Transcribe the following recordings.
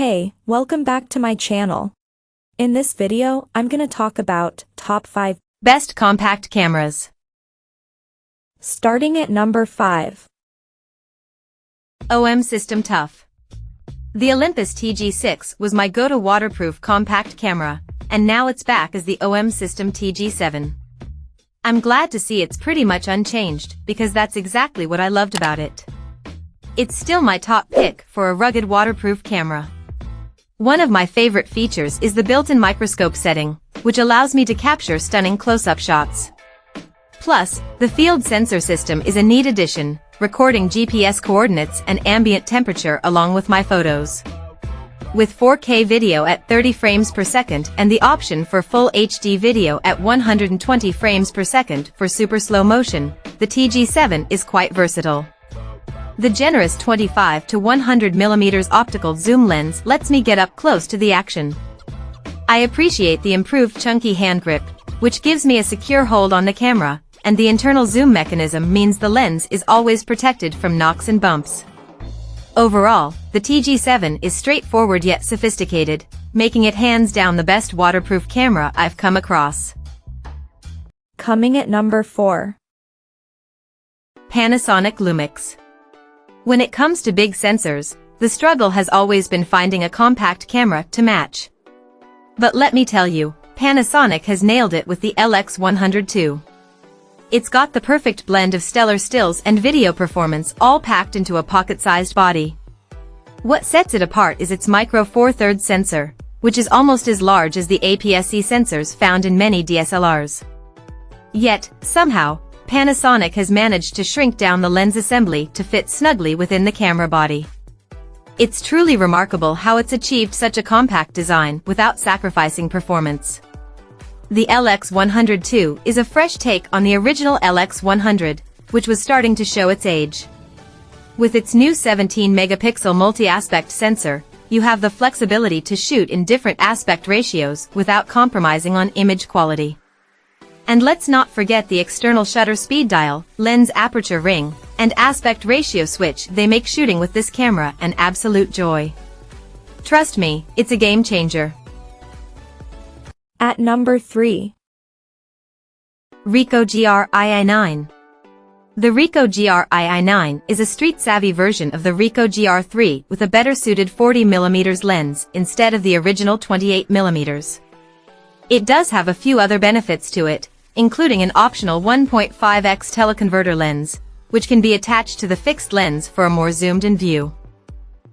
Hey, welcome back to my channel. In this video, I'm gonna talk about top 5 best compact cameras. Starting at number 5. OM System Tough. The Olympus TG6 was my go-to waterproof compact camera, and now it's back as the OM System TG7. I'm glad to see it's pretty much unchanged, because that's exactly what I loved about it. It's still my top pick for a rugged waterproof camera. One of my favorite features is the built-in microscope setting, which allows me to capture stunning close-up shots. Plus, the field sensor system is a neat addition, recording GPS coordinates and ambient temperature along with my photos. With 4K video at 30 frames per second and the option for full HD video at 120 frames per second for super slow motion, the TG7 is quite versatile. The generous 25 to 100 mm optical zoom lens lets me get up close to the action. I appreciate the improved chunky hand grip, which gives me a secure hold on the camera, and the internal zoom mechanism means the lens is always protected from knocks and bumps. Overall, the TG7 is straightforward yet sophisticated, making it hands down the best waterproof camera I've come across. Coming at number 4. Panasonic Lumix. When it comes to big sensors, the struggle has always been finding a compact camera to match. But let me tell you, Panasonic has nailed it with the LX102. It's got the perfect blend of stellar stills and video performance all packed into a pocket-sized body. What sets it apart is its micro Four Thirds sensor, which is almost as large as the APS-C sensors found in many DSLRs. Yet, somehow, Panasonic has managed to shrink down the lens assembly to fit snugly within the camera body. It's truly remarkable how it's achieved such a compact design without sacrificing performance. The LX102 is a fresh take on the original LX100, which was starting to show its age. With its new 17-megapixel multi-aspect sensor, you have the flexibility to shoot in different aspect ratios without compromising on image quality. And let's not forget the external shutter speed dial, lens aperture ring, and aspect ratio switch. They make shooting with this camera an absolute joy. Trust me, it's a game changer. At number 3. Ricoh GR II9. The Ricoh GR II9 is a street-savvy version of the Ricoh GR3 with a better-suited 40mm lens instead of the original 28mm. It does have a few other benefits to it, including an optional 1.5x teleconverter lens, which can be attached to the fixed lens for a more zoomed-in view.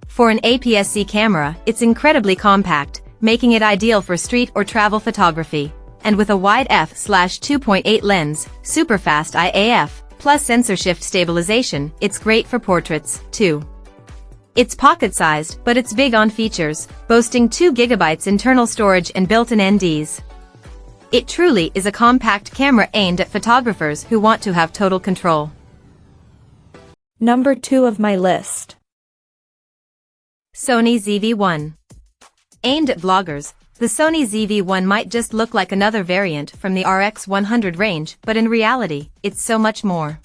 For an APS-C camera, it's incredibly compact, making it ideal for street or travel photography, and with a wide f/2.8 lens, super-fast IAF, plus sensor shift stabilization, it's great for portraits, too. It's pocket-sized, but it's big on features, boasting 2 GB internal storage and built-in NDs. It truly is a compact camera aimed at photographers who want to have total control. Number 2 of my list. Sony ZV-1. Aimed at vloggers, the Sony ZV-1 might just look like another variant from the RX100 range, but in reality, it's so much more.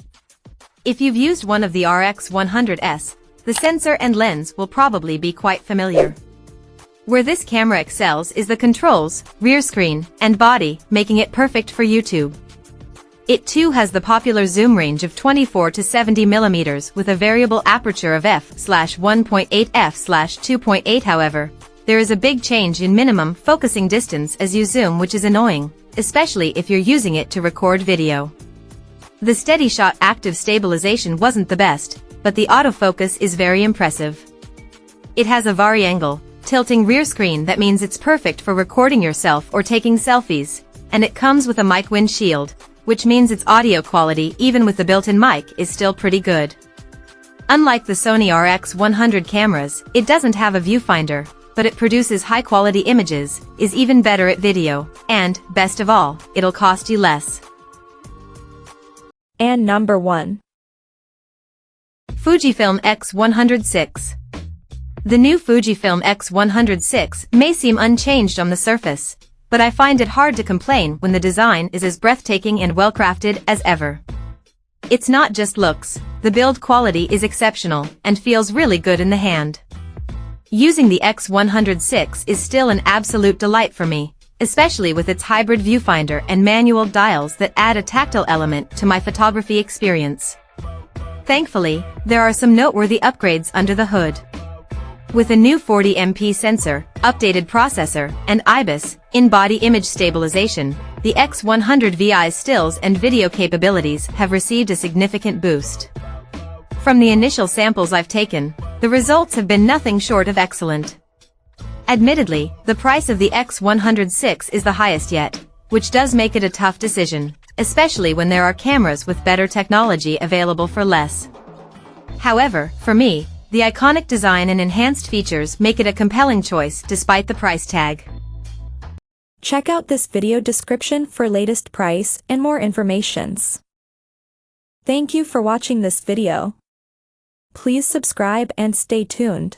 If you've used one of the RX100s, the sensor and lens will probably be quite familiar. Where this camera excels is the controls, rear screen, and body, making it perfect for YouTube. It too has the popular zoom range of 24 to 70 mm with a variable aperture of f/1.8 f/2.8. However, there is a big change in minimum focusing distance as you zoom, which is annoying, especially if you're using it to record video. The steady shot active stabilization wasn't the best, but the autofocus is very impressive. It has a vari-angle, tilting rear screen that means it's perfect for recording yourself or taking selfies, and it comes with a mic windshield, which means its audio quality even with the built-in mic is still pretty good. Unlike the Sony RX100 cameras, it doesn't have a viewfinder, but it produces high-quality images, is even better at video, and, best of all, it'll cost you less. And number 1. Fujifilm X106. The new Fujifilm X106 may seem unchanged on the surface, but I find it hard to complain when the design is as breathtaking and well-crafted as ever. It's not just looks, the build quality is exceptional and feels really good in the hand. Using the X106 is still an absolute delight for me, especially with its hybrid viewfinder and manual dials that add a tactile element to my photography experience. Thankfully, there are some noteworthy upgrades under the hood. With a new 40MP sensor, updated processor, and IIIx in-body image stabilization, the X100VI's stills and video capabilities have received a significant boost. From the initial samples I've taken, the results have been nothing short of excellent. Admittedly, the price of the X106 is the highest yet, which does make it a tough decision, especially when there are cameras with better technology available for less. However, for me, the iconic design and enhanced features make it a compelling choice despite the price tag. Check out this video description for latest price and more informations. Thank you for watching this video. Please subscribe and stay tuned.